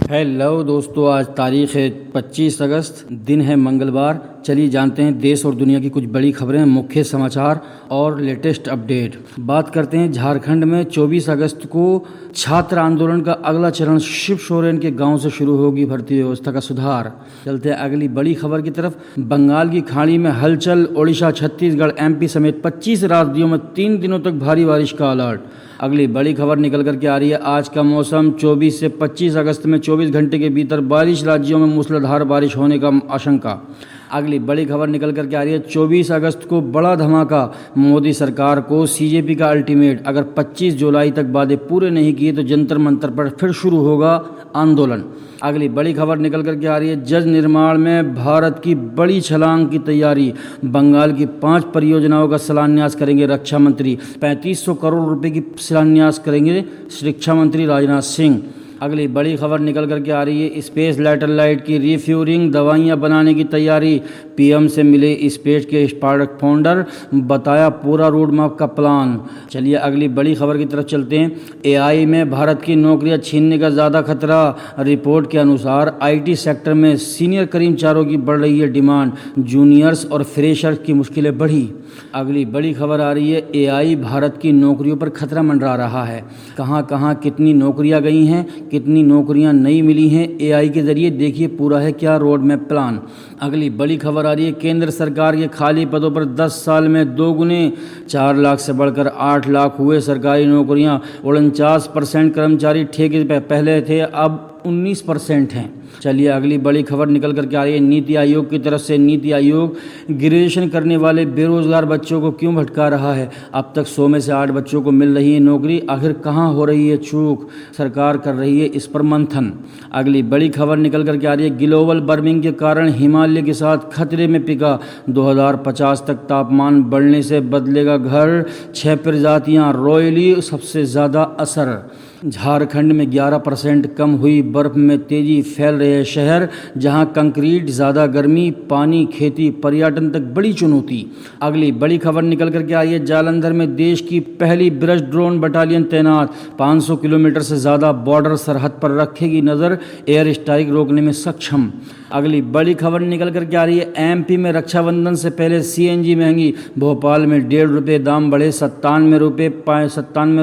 Hello दोस्तों, आज तारीख है 25 अगस्त, दिन है मंगलवार। चलिए जानते हैं देश और दुनिया की कुछ बड़ी खबरें, मुख्य समाचार और लेटेस्ट अपडेट। बात करते हैं झारखंड में 24 अगस्त को छात्र आंदोलन का अगला चरण शिव सोरेन के गांव से शुरू होगी भर्ती व्यवस्था का सुधार। चलते हैं अगली बड़ी खबर की तरफ। बंगाल की खाड़ी में हलचल, ओडिशा, छत्तीसगढ़, एमपी समेत 25 राज्यों में 3 दिनों तक भारी बारिश का अलर्ट। अगली बड़ी खबर निकल करके आ रही है आज का मौसम। 24 से 25 अगस्त में 24 घंटे के भीतर 22 राज्यों में मूसलाधार बारिश होने का आशंका। अगली बड़ी खबर निकल करके आ रही है 24 अगस्त को बड़ा धमाका, मोदी सरकार को सीजेपी का अल्टीमेट, अगर 25 जुलाई तक वादे पूरे नहीं किए तो जंतर मंतर पर फिर शुरू होगा आंदोलन। अगली बड़ी खबर निकल करके आ रही है जज निर्माण में भारत की बड़ी छलांग की तैयारी, बंगाल की 5 परियोजनाओं का शिलान्यास करेंगे रक्षा मंत्री, 3500 करोड़ रुपए की शिलान्यास करेंगे शिक्षा मंत्री राजनाथ सिंह। अगली बड़ी खबर निकल करके आ रही है स्पेस लैटेलाइट की रिफ्यूरिंग, दवाइयां बनाने की तैयारी, पीएम से मिले स्पेस के स्टार्टअप फाउंडर, बताया पूरा रोड मैप का प्लान। चलिए अगली बड़ी खबर की तरफ चलते हैं। एआई में भारत की नौकरियां छीनने का ज़्यादा खतरा, रिपोर्ट के अनुसार आईटी सेक्टर में सीनियर कर्मचारियों की बढ़ रही है डिमांड, जूनियर्स और फ्रेशर्स की मुश्किलें बढ़ी। अगली बड़ी खबर आ रही है एआई भारत की नौकरियों पर खतरा मंडरा रहा है, कहां कहां कितनी नौकरियां गई हैं, कितनी नौकरियां नहीं मिली हैं एआई के जरिए, देखिए पूरा है क्या रोड मैप प्लान। अगली बड़ी खबर आ रही है केंद्र सरकार के खाली पदों पर 10 साल में 2 गुने, 4 लाख से बढ़कर 8 लाख हुए सरकारी नौकरियां। 49% कर्मचारी ठेके पे पहले थे, अब 19% हैं। चलिए अगली बड़ी खबर निकल करके आ रही है नीति आयोग की तरफ से। नीति आयोग ग्रेजुएशन करने वाले बेरोजगार बच्चों को क्यों भटका रहा है? अब तक 100 में से 8 बच्चों को मिल रही है नौकरी, आखिर कहां हो रही है चूक? सरकार कर रही है इस पर मंथन। अगली बड़ी खबर निकल करके आ रही है ग्लोबल वार्मिंग के कारण हिमालय के साथ खतरे में पिका, 2050 तक तापमान बढ़ने से बदलेगा घर, 6 प्रजातियां रॉयली सबसे ज़्यादा असर। झारखंड में 11% कम हुई बर्फ में तेजी, फैल रहे शहर, जहां कंक्रीट, ज़्यादा गर्मी, पानी, खेती, पर्यटन तक बड़ी चुनौती। अगली बड़ी खबर निकल करके आई है जालंधर में देश की पहली ब्रश ड्रोन बटालियन तैनात, 500 किलोमीटर से ज़्यादा बॉर्डर सरहद पर रखेगी नज़र, एयर स्ट्राइक रोकने में सक्षम। अगली बड़ी खबर निकल करके आ रही है एमपी में रक्षाबंधन से पहले सीएनजी महंगी, भोपाल में 1.5 रुपये दाम बढ़े, 97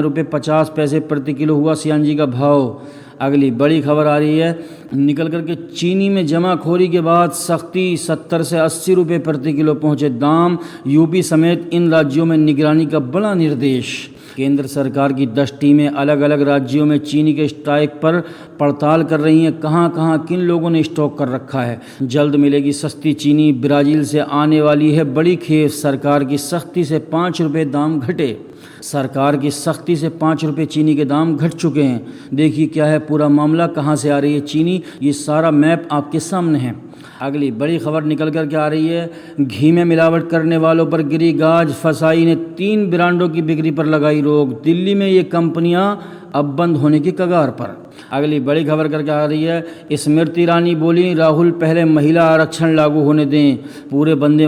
रुपये 50 पैसे प्रति किलो हुआ सीएनजी का भाव। अगली बड़ी खबर आ रही है निकल करके चीनी में जमाखोरी के बाद सख्ती, 70 से 80 रुपये प्रति किलो पहुंचे दाम, यूपी समेत इन राज्यों में निगरानी का बड़ा निर्देश। केंद्र सरकार की 10 टीमें अलग अलग राज्यों में चीनी के स्ट्राइक पर पड़ताल कर रही हैं, कहां कहां किन लोगों ने स्टॉक कर रखा है। जल्द मिलेगी सस्ती चीनी, ब्राज़ील से आने वाली है बड़ी खेप, सरकार की सख्ती से 5 रुपये दाम घटे। सरकार की सख्ती से 5 रुपये चीनी के दाम घट चुके हैं। देखिए क्या है पूरा मामला, कहां से आ रही है चीनी, ये सारा मैप आपके सामने है। अगली बड़ी खबर निकल कर के आ रही है घी में मिलावट करने वालों पर गिरी गाज, फसाई ने 3 ब्रांडों की बिक्री पर लगाई रोक, दिल्ली में ये कंपनियां अब बंद होने की कगार पर। अगली बड़ी खबर करके आ रही है स्मृति ईरानी बोली राहुल पहले महिला आरक्षण लागू होने दें, पूरा वंदे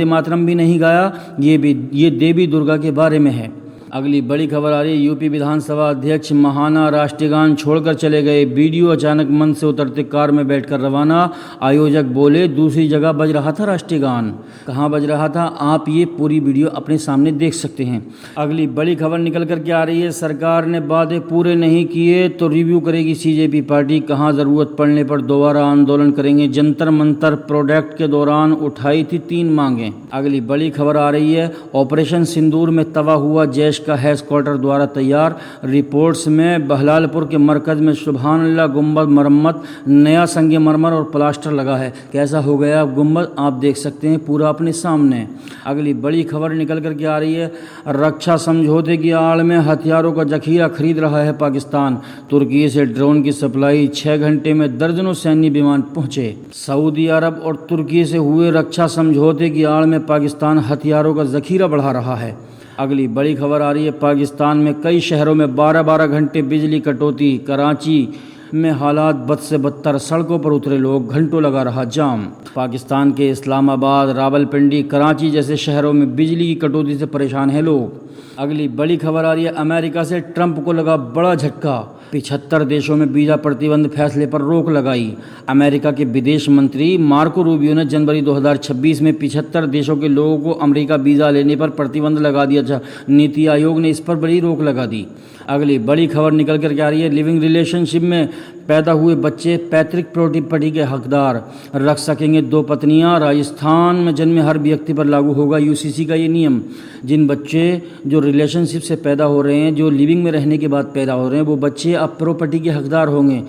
मातरम भी नहीं गाया, ये देवी दुर्गा के बारे में है। अगली बड़ी खबर आ रही है यूपी विधानसभा अध्यक्ष महाना राष्ट्रीय गान छोड़कर चले गए, वीडियो अचानक मंच से उतरते कार में बैठकर रवाना, आयोजक बोले दूसरी जगह बज रहा था राष्ट्रीय गान, कहाँ बज रहा था आप ये पूरी वीडियो अपने सामने देख सकते हैं। अगली बड़ी खबर निकल करके आ रही है सरकार ने वादे पूरे नहीं किए तो रिव्यू करेगी सीजेपी पार्टी, कहाँ ज़रूरत पड़ने पर दोबारा आंदोलन करेंगे, जंतर मंतर प्रोडक्ट के दौरान उठाई थी 3 मांगें। अगली बड़ी खबर आ रही है ऑपरेशन सिंदूर में तबाह हुआ जैश का हेडक्वार्टर द्वारा तैयार, रिपोर्ट्स में बहलालपुर के मरकज में सुभान अल्लाह गुंबद मरम्मत, नया संगमरमर और प्लास्टर लगा है, कैसा हो गया गुंबद आप देख सकते हैं पूरा अपने सामने। अगली बड़ी खबर निकल करके आ रही है रक्षा समझौते की आड़ में हथियारों का जखीरा खरीद रहा है पाकिस्तान, तुर्की से ड्रोन की सप्लाई, 6 घंटे में दर्जनों सैन्य विमान पहुंचे। सऊदी अरब और तुर्की से हुए रक्षा समझौते की आड़ में पाकिस्तान हथियारों का जखीरा बढ़ा रहा है। अगली बड़ी खबर आ रही है पाकिस्तान में कई शहरों में 12-12 घंटे बिजली कटौती, कराची में हालात बद से बदतर, सड़कों पर उतरे लोग, घंटों लगा रहा जाम। पाकिस्तान के इस्लामाबाद, रावलपिंडी, कराची जैसे शहरों में बिजली की कटौती से परेशान हैं लोग। अगली बड़ी खबर आ रही है अमेरिका से ट्रंप को लगा बड़ा झटका, 75 देशों में वीज़ा प्रतिबंध फैसले पर रोक लगाई। अमेरिका के विदेश मंत्री मार्को रूबियो ने जनवरी 2026 में 75 देशों के लोगों को अमेरिका वीज़ा लेने पर प्रतिबंध लगा दिया था। नीति आयोग ने इस पर बड़ी रोक लगा दी। अगली बड़ी खबर निकल कर के आ रही है, लिविंग रिलेशनशिप में पैदा हुए बच्चे पैतृक प्रॉपर्टी के हकदार रख सकेंगे 2 पत्नियां। राजस्थान में जन्मे हर व्यक्ति पर लागू होगा यूसीसी का ये नियम। जिन बच्चे जो रिलेशनशिप से पैदा हो रहे हैं, जो लिविंग में रहने के बाद पैदा हो रहे हैं, वो बच्चे अब प्रॉपर्टी के हकदार होंगे।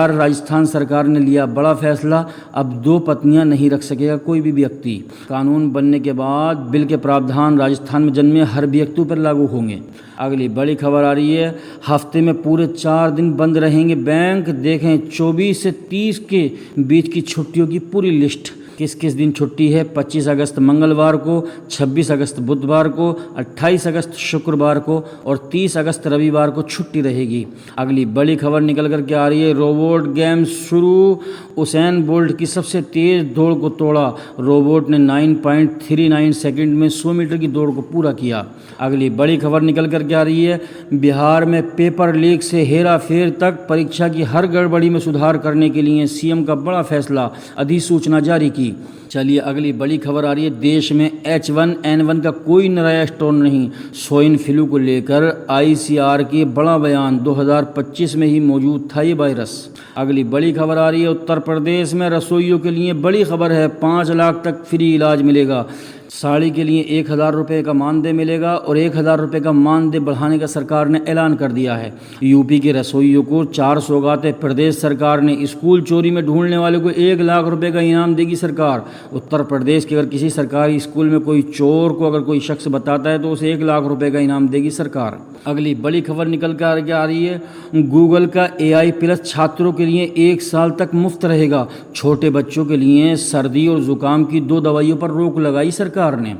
राजस्थान सरकार ने लिया बड़ा फैसला, अब 2 पत्नियां नहीं रख सकेगा कोई भी व्यक्ति। कानून बनने के बाद बिल के प्रावधान राजस्थान में जन्मे हर व्यक्ति पर लागू होंगे। अगली बड़ी खबर आ रही है, हफ्ते में पूरे 4 दिन बंद रहेंगे बैंक। देखें 24 से 30 के बीच की छुट्टियों की पूरी लिस्ट। किस किस दिन छुट्टी है? 25 अगस्त मंगलवार को, 26 अगस्त बुधवार को, 28 अगस्त शुक्रवार को और 30 अगस्त रविवार को छुट्टी रहेगी। अगली बड़ी खबर निकल कर के आ रही है, रोबोट गेम शुरू। उसैन बोल्ट की सबसे तेज़ दौड़ को तोड़ा। रोबोट ने 9.39 सेकंड में 100 मीटर की दौड़ को पूरा किया। अगली बड़ी खबर निकल कर के आ रही है, बिहार में पेपर लीक से हेरा फेर तक परीक्षा की हर गड़बड़ी में सुधार करने के लिए सीएम का बड़ा फैसला, अधिसूचना जारी की। चलिए अगली बड़ी खबर आ रही है, देश में H1N1 का कोई नया स्टोर नहीं। स्वाइन फ्लू को लेकर ICR के बड़ा बयान, 2025 में ही मौजूद था ये वायरस। अगली बड़ी खबर आ रही है, उत्तर प्रदेश में रसोइयों के लिए बड़ी खबर है, 5 लाख तक फ्री इलाज मिलेगा। साड़ी के लिए 1000 रुपये का मानदेय मिलेगा और 1000 रुपये का मानदेय बढ़ाने का सरकार ने ऐलान कर दिया है। यूपी के रसोइयों को 4 सौगातें प्रदेश सरकार ने। स्कूल चोरी में ढूंढने वाले को 1 लाख रुपये का इनाम देगी सरकार। उत्तर प्रदेश के अगर किसी सरकारी स्कूल में कोई चोर को अगर कोई शख्स बताता है तो उसे 1 लाख रुपये का इनाम देगी सरकार। अगली बड़ी खबर निकल कर आ रही है, गूगल का AI+ छात्रों के लिए 1 साल तक मुफ्त रहेगा। छोटे बच्चों के लिए सर्दी और जुकाम की 2 दवाइयों पर रोक लगाई सरकार ने।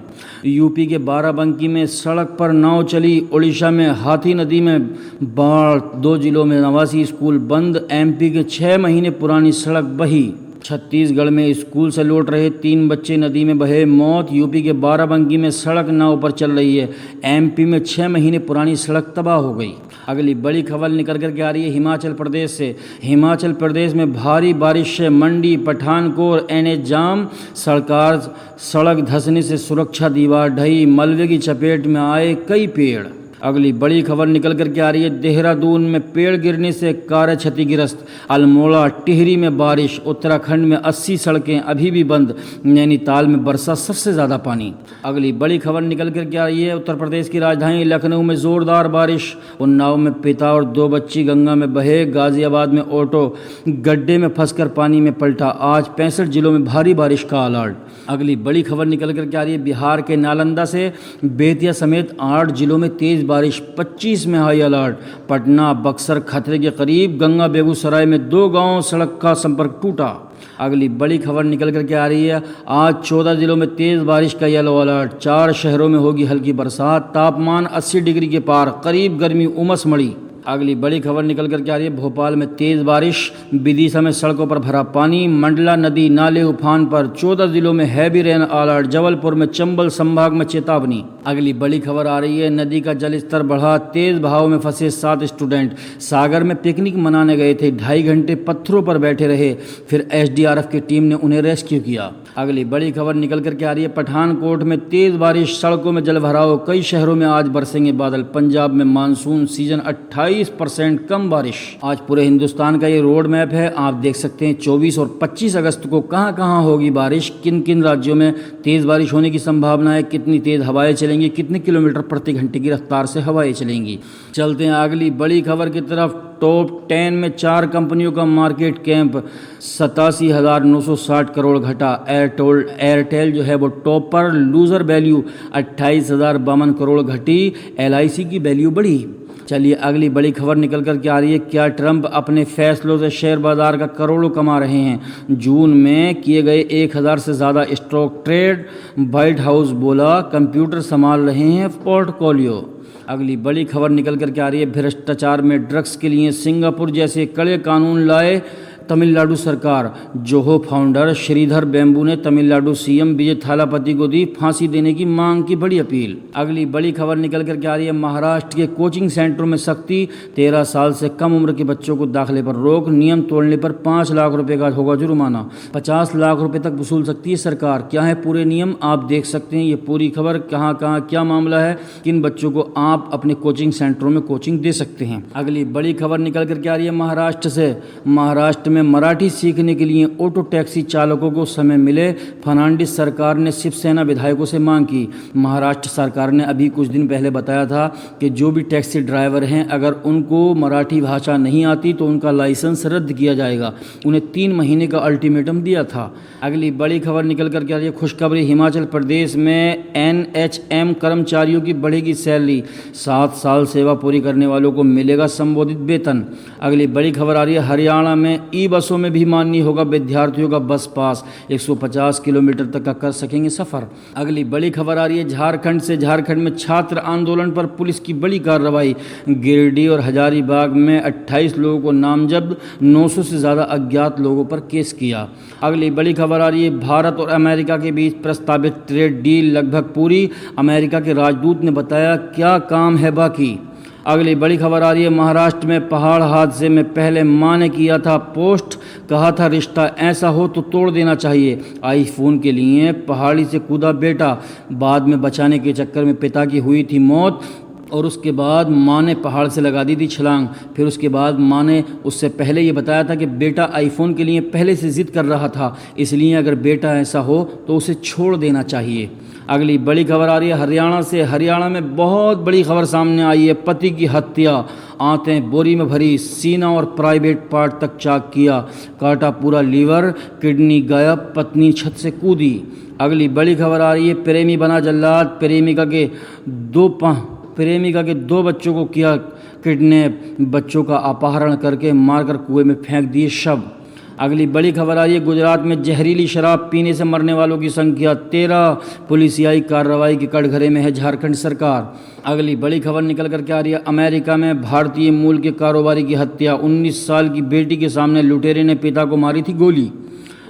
यूपी के बाराबंकी में सड़क पर नाव चली। उड़ीसा में हाथी नदी में बाढ़, 2 जिलों में 89 स्कूल बंद। MP के 6 महीने पुरानी सड़क बही। छत्तीसगढ़ में स्कूल से लौट रहे 3 बच्चे नदी में बहे, मौत। यूपी के बाराबंकी में सड़क नाव पर चल रही है। MP में 6 महीने पुरानी सड़क तबाह हो गई। अगली बड़ी खबर निकल कर के आ रही है, हिमाचल प्रदेश से। हिमाचल प्रदेश में भारी बारिश से मंडी, पठानकोट NH जाम। सड़क धंसने से सुरक्षा दीवार ढही। मलबे की चपेट में आए कई पेड़। अगली बड़ी खबर निकल कर के आ रही है, देहरादून में पेड़ गिरने से कार क्षतिग्रस्त। अल्मोड़ा टिहरी में बारिश। उत्तराखंड में 80 सड़कें अभी भी बंद। नैनीताल में बरसा सबसे ज़्यादा पानी। अगली बड़ी खबर निकल कर के आ रही है, उत्तर प्रदेश की राजधानी लखनऊ में ज़ोरदार बारिश। उन्नाव में पिता और 2 बच्ची गंगा में बहे। गाजियाबाद में ऑटो गड्ढे में फंसकर पानी में पलटा। आज 65 जिलों में भारी बारिश का अलर्ट। अगली बड़ी खबर निकल कर के आ रही है, बिहार के नालंदा से बेतिया समेत 8 जिलों में तेज बारिश, 25 में हाई अलर्ट। पटना बक्सर खतरे के करीब। गंगा बेगूसराय में 2 गांव सड़क का संपर्क टूटा। अगली बड़ी खबर निकल कर के आ रही है, आज 14 जिलों में तेज़ बारिश का येलो अलर्ट। 4 शहरों में होगी हल्की बरसात। तापमान 80 डिग्री के पार, करीब गर्मी उमस मड़ी। अगली बड़ी खबर निकल कर के आ रही है, भोपाल में तेज़ बारिश। विदिशा में सड़कों पर भरा पानी। मंडला नदी नाले उफान पर। 14 जिलों में हैवी रेन अलर्ट। जबलपुर में चंबल संभाग में चेतावनी। अगली बड़ी खबर आ रही है, नदी का जलस्तर बढ़ा। तेज बहाव में फंसे 7 स्टूडेंट। सागर में पिकनिक मनाने गए थे, 2.5 घंटे पत्थरों पर बैठे रहे, फिर SDRF की टीम ने उन्हें रेस्क्यू किया। अगली बड़ी खबर निकल कर के आ रही है, पठानकोट में तेज बारिश, सड़कों में जलभराव। कई शहरों में आज बरसेंगे बादल। पंजाब में मानसून सीजन 28% कम बारिश। आज पूरे हिंदुस्तान का ये रोड मैप है, आप देख सकते हैं 24 और 25 अगस्त को कहां कहां होगी बारिश, किन किन राज्यों में तेज बारिश होने की संभावना है, कितनी तेज हवाएं चलेंगी, कितने किलोमीटर प्रति घंटे की रफ्तार से हवाएं चलेंगी। चलते हैं अगली बड़ी खबर की तरफ। टॉप 10 में 4 कंपनियों का मार्केट कैंप, 87,960 करोड़ घटा। एयरटेल जो है वो टॉप पर। लूजर वैल्यू 28,052 करोड़ घटी। LIC की वैल्यू बढ़ी। चलिए अगली बड़ी खबर निकल कर के आ रही है, क्या ट्रंप अपने फैसलों से शेयर बाजार का करोड़ों कमा रहे हैं। जून में किए गए 1000 से ज़्यादा स्टॉक ट्रेड। व्हाइट हाउस बोला कंप्यूटर संभाल रहे हैं पोर्टफोलियो। अगली बड़ी खबर निकल कर के आ रही है, भ्रष्टाचार में ड्रग्स के लिए सिंगापुर जैसे कड़े कानून लाए तमिलनाडु सरकार। जोहो फाउंडर श्रीधर बेम्बू ने तमिलनाडु सीएम विजय थालापति को दी फांसी देने की मांग की बड़ी अपील। अगली बड़ी खबर निकल कर के आ रही है महाराष्ट्र के कोचिंग सेंटरों में सख्ती, 13 साल से कम उम्र के बच्चों को दाखिले पर रोक, नियम तोड़ने पर 5 लाख रुपए का होगा जुर्माना, 50 लाख रुपए तक वसूल सकती है सरकार। क्या है पूरे नियम, आप देख सकते हैं। ये पूरी खबर कहाँ कहाँ क्या मामला है, किन बच्चों को आप अपने कोचिंग सेंटरों में कोचिंग दे सकते हैं। अगली बड़ी खबर निकल कर के आ रही है महाराष्ट्र से। महाराष्ट्र में मराठी सीखने के लिए ऑटो टैक्सी चालकों को समय मिले, फर्नांडिस सरकार ने शिवसेना विधायकों से मांग की। महाराष्ट्र सरकार ने अभी कुछ दिन पहले बताया था कि जो भी टैक्सी ड्राइवर हैं अगर उनको मराठी भाषा नहीं आती तो उनका लाइसेंस रद्द किया जाएगा। उन्हें 3 महीने का अल्टीमेटम दिया था। अगली बड़ी खबर निकल कर के आ रही है खुशखबरी, हिमाचल प्रदेश में एनएचएम कर्मचारियों की बढ़ेगी सैलरी, 7 साल सेवा पूरी करने वालों को मिलेगा संबोधित वेतन। अगली बड़ी खबर आ रही है हरियाणा में ई बसों में भी मान्य होगा विद्यार्थियों का बस पास, 150 किलोमीटर तक का कर सकेंगे सफर। अगली बड़ी खबर आ रही है झारखंड से। झारखंड में छात्र आंदोलन पर पुलिस की बड़ी कार्रवाई, गिरिडीह और हजारीबाग में 28 लोगों को नामजद, 900 से ज़्यादा अज्ञात लोगों पर केस किया। अगली बड़ी खबर आ रही है भारत और अमेरिका के बीच प्रस्तावित ट्रेड डील लगभग पूरी, अमेरिका के राजदूत ने बताया क्या काम है बाकी। अगली बड़ी खबर आ रही है महाराष्ट्र में पहाड़ हादसे में पहले मां ने किया था पोस्ट, कहा था रिश्ता ऐसा हो तो तोड़ देना चाहिए। आईफोन के लिए पहाड़ी से कूदा बेटा, बाद में बचाने के चक्कर में पिता की हुई थी मौत और उसके बाद मां ने पहाड़ से लगा दी थी छलांग। फिर उसके बाद मां ने उससे पहले ये बताया था कि बेटा आईफोन के लिए पहले से जिद कर रहा था, इसलिए अगर बेटा ऐसा हो तो उसे छोड़ देना चाहिए। अगली बड़ी खबर आ रही है हरियाणा से। हरियाणा में बहुत बड़ी खबर सामने आई है, पति की हत्या, आंतें बोरी में भरी, सीना और प्राइवेट पार्ट तक चाक किया, काटा पूरा लीवर, किडनी गायब, पत्नी छत से कूदी। अगली बड़ी खबर आ रही है प्रेमी बना जल्लाद, प्रेमिका के 2 बच्चों को किया किडनैप, बच्चों का अपहरण करके मारकर कुएं में फेंक दिए शव। अगली बड़ी खबर आ रही है गुजरात में जहरीली शराब पीने से मरने वालों की संख्या 13, पुलिसियाई कार्रवाई के कटघरे में है झारखंड सरकार। अगली बड़ी खबर निकल कर के आ रही है अमेरिका में भारतीय मूल के कारोबारी की हत्या, 19 साल की बेटी के सामने लुटेरे ने पिता को मारी थी गोली।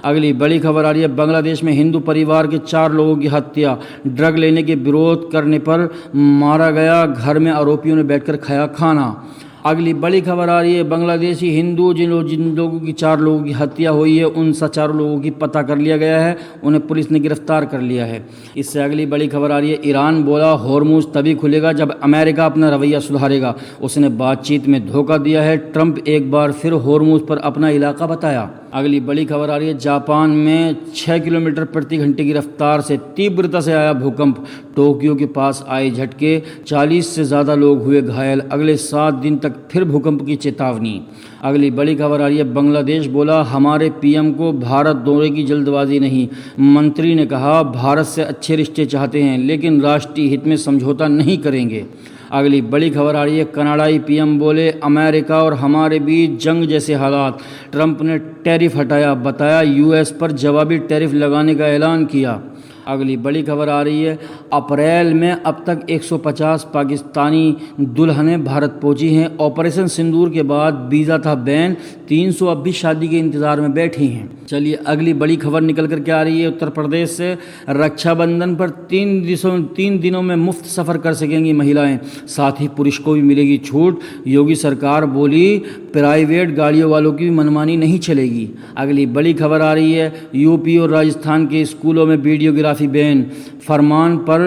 अगली बड़ी खबर आ रही है बांग्लादेश में हिंदू परिवार के 4 लोगों की हत्या, ड्रग लेने के विरोध करने पर मारा गया, घर में आरोपियों ने बैठकर खाया खाना। अगली बड़ी खबर आ रही है बांग्लादेशी हिंदू जिन लोगों की 4 लोगों की हत्या हुई है उन 4 लोगों की पता कर लिया गया है, उन्हें पुलिस ने गिरफ्तार कर लिया है। इससे अगली बड़ी खबर आ रही है ईरान बोला होर्मुज तभी खुलेगा जब अमेरिका अपना रवैया सुधारेगा, उसने बातचीत में धोखा दिया है, ट्रंप एक बार फिर होर्मुज पर अपना इलाका बताया। अगली बड़ी खबर आ रही है जापान में 6 किलोमीटर प्रति घंटे की रफ्तार से तीव्रता से आया भूकंप, टोक्यो के पास आए झटके, 40 से ज़्यादा लोग हुए घायल, अगले 7 दिन तक फिर भूकंप की चेतावनी। अगली बड़ी खबर आ रही है बांग्लादेश बोला हमारे पीएम को भारत दौरे की जल्दबाजी नहीं, मंत्री ने कहा भारत से अच्छे रिश्ते चाहते हैं लेकिन राष्ट्रीय हित में समझौता नहीं करेंगे। अगली बड़ी खबर आ रही है कनाडाई पीएम बोले अमेरिका और हमारे बीच जंग जैसे हालात, ट्रंप ने टैरिफ हटाया, बताया यूएस पर जवाबी टैरिफ लगाने का ऐलान किया। अगली बड़ी खबर आ रही है अप्रैल में अब तक 150 पाकिस्तानी दुल्हनें भारत पहुंची हैं, ऑपरेशन सिंदूर के बाद वीज़ा था बैन, 300 अब भी शादी के इंतज़ार में बैठी हैं। चलिए अगली बड़ी खबर निकल कर के आ रही है उत्तर प्रदेश से। रक्षाबंधन पर 3 दिनों में मुफ्त सफ़र कर सकेंगी महिलाएं, साथ ही पुरुष को भी मिलेगी छूट। योगी सरकार बोली प्राइवेट गाड़ियों वालों की भी मनमानी नहीं चलेगी। अगली बड़ी खबर आ रही है यूपी और राजस्थान के स्कूलों में वीडियोग्राफी बैन, फरमान पर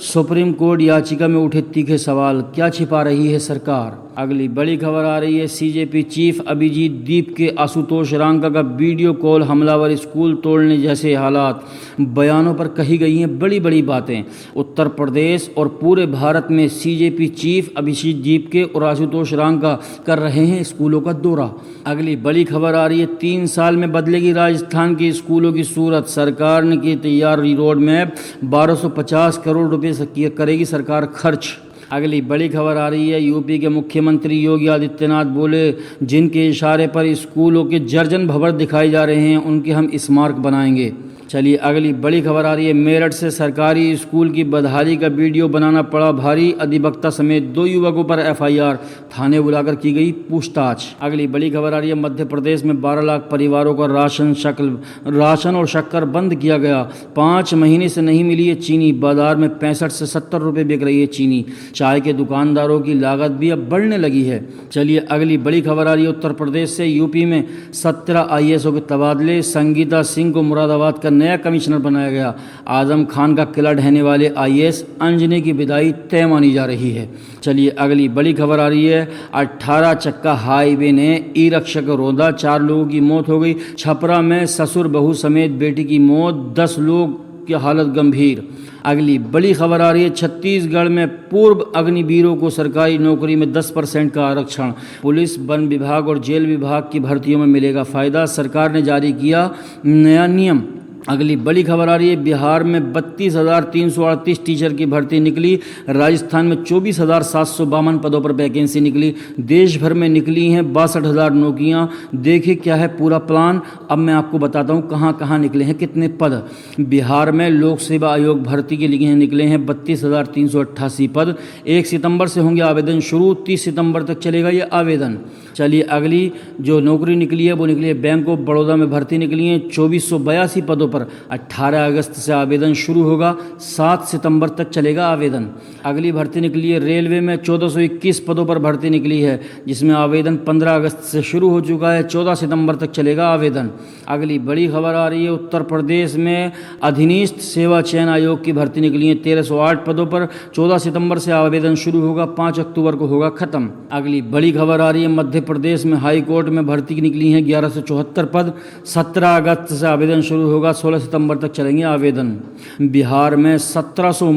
सुप्रीम कोर्ट याचिका में उठे तीखे सवाल, क्या छिपा रही है सरकार। अगली बड़ी खबर आ रही है सीजेपी चीफ अभिजीत दीप के आशुतोष रांका का वीडियो कॉल हमलावर, स्कूल तोड़ने जैसे हालात, बयानों पर कही गई हैं बड़ी बड़ी बातें। उत्तर प्रदेश और पूरे भारत में सीजेपी चीफ अभिजीत दीप के और आशुतोष रांका कर रहे हैं स्कूलों का दौरा। अगली बड़ी खबर आ रही है 3 साल में बदलेगी राजस्थान के स्कूलों की सूरत, सरकार ने की तैयार रोड मैप, 1250 करोड़ रुपए से करेगी सरकार खर्च। अगली बड़ी खबर आ रही है यूपी के मुख्यमंत्री योगी आदित्यनाथ बोले जिनके इशारे पर स्कूलों के दर्जन भवन दिखाए जा रहे हैं उनके हम स्मारक बनाएंगे। चलिए अगली बड़ी खबर आ रही है मेरठ से। सरकारी स्कूल की बदहाली का वीडियो बनाना पड़ा भारी, अधिवक्ता समेत 2 युवकों पर FIR, थाने बुलाकर की गई पूछताछ। अगली बड़ी खबर आ रही है मध्य प्रदेश में 12 लाख परिवारों का राशन और शक्कर बंद किया गया। 5 महीने से नहीं मिली है चीनी, बाजार में 65 से 70 रुपये बिक रही है चीनी। चाय के दुकानदारों की लागत भी अब बढ़ने लगी है। चलिए अगली बड़ी खबर आ रही है उत्तर प्रदेश से। यूपी में 17 IASओं के तबादले, संगीता सिंह को मुरादाबाद का नया कमिश्नर बनाया गया। आजम खान का किला ढहने वाले IAS अंजनी की विदाई तय मानी जा रही है। चलिए अगली बड़ी खबर आ रही है 18 चक्का हाईवे ने ई-रिक्शा को रौंदा, 4 लोगों की मौत हो गई। छपरा में ससुर बहू समेत बेटी की मौत, 10 लोग की हालत गंभीर। अगली बड़ी खबर आ रही है छत्तीसगढ़ में पूर्व अग्निवीरों को सरकारी नौकरी में 10% का आरक्षण। पुलिस, वन विभाग और जेल विभाग की भर्तियों में मिलेगा फायदा, सरकार ने जारी किया नया नियम। अगली बड़ी खबर आ रही है बिहार में 32,338 टीचर की भर्ती निकली। राजस्थान में 24,752 पदों पर वैकेंसी निकली। देश भर में निकली हैं 62,000 नौकरियां। देखिए क्या है पूरा प्लान, अब मैं आपको बताता हूं कहां कहां निकले हैं कितने पद। बिहार में लोक सेवा आयोग भर्ती के लिए निकले हैं 32,388 पद। 1 सितंबर से होंगे आवेदन शुरू, 30 सितंबर तक चलेगा ये आवेदन। चलिए अगली जो नौकरी निकली है वो निकली है बैंक ऑफ बड़ौदा में भर्ती निकली है 2482 पदों पर। 18 अगस्त से आवेदन शुरू होगा, 7 सितंबर तक चलेगा आवेदन। अगली भर्ती निकली है रेलवे में 1421 पदों पर भर्ती निकली है, जिसमें आवेदन 15 अगस्त से शुरू हो चुका है, 14 सितंबर तक चलेगा आवेदन। अगली बड़ी खबर आ रही है उत्तर प्रदेश में अधीनस्थ सेवा चयन आयोग की भर्ती निकली है 1308 पदों पर। 14 सितंबर से आवेदन शुरू होगा, 5 अक्टूबर को होगा खत्म। अगली बड़ी खबर आ रही है मध्य प्रदेश में हाई कोर्ट में भर्ती निकली है 1174 पद। 17 अगस्त से आवेदन शुरू होगा, 16 सितंबर तक चलेंगे आवेदन। बिहार में 700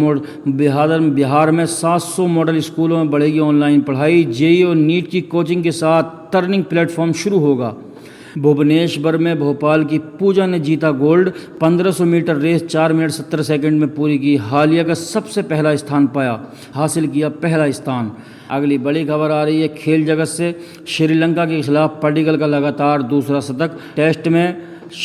मॉडल स्कूलों में बढ़ेगी ऑनलाइन पढ़ाई। JEE और नीट की कोचिंग के साथ टर्निंग प्लेटफॉर्म शुरू होगा। भुवनेश्वर में भोपाल की पूजा ने जीता gold. 1500 metre race 4 minute 70 second में पूरी की। हालिया का सबसे पहला स्थान हासिल किया पहला स्थान। अगली बड़ी खबर आ रही है खेल जगत से। श्रीलंका के खिलाफ पडिक्कल का लगातार दूसरा शतक। टेस्ट में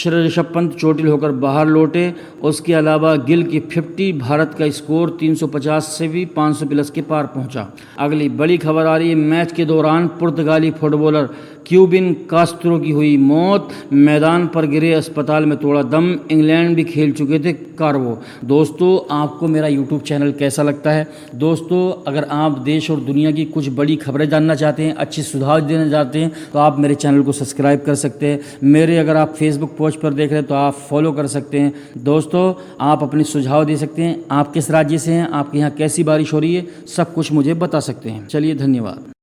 ऋषभ पंत चोटिल होकर बाहर लौटे। उसके अलावा गिल की 50, भारत का स्कोर 350 से भी 500 प्लस के पार पहुंचा। अगली बड़ी खबर आ रही है मैच के दौरान पुर्तगाली फुटबॉलर क्यूबिन कास्त्रो की हुई मौत। मैदान पर गिरे, अस्पताल में तोड़ा दम। इंग्लैंड भी खेल चुके थे कार्वो। दोस्तों आपको मेरा यूट्यूब चैनल कैसा लगता है? दोस्तों अगर आप देश और दुनिया की कुछ बड़ी खबरें जानना चाहते हैं, अच्छी सुझाव देना चाहते हैं, तो आप मेरे चैनल को सब्सक्राइब कर सकते हैं। मेरे अगर आप फेसबुक पोस्ट पर देख रहे हैं तो आप फॉलो कर सकते हैं। दोस्तों आप अपने सुझाव दे सकते हैं, आप किस राज्य से हैं, आपके यहाँ कैसी बारिश हो रही है, सब कुछ मुझे बता सकते हैं। चलिए धन्यवाद।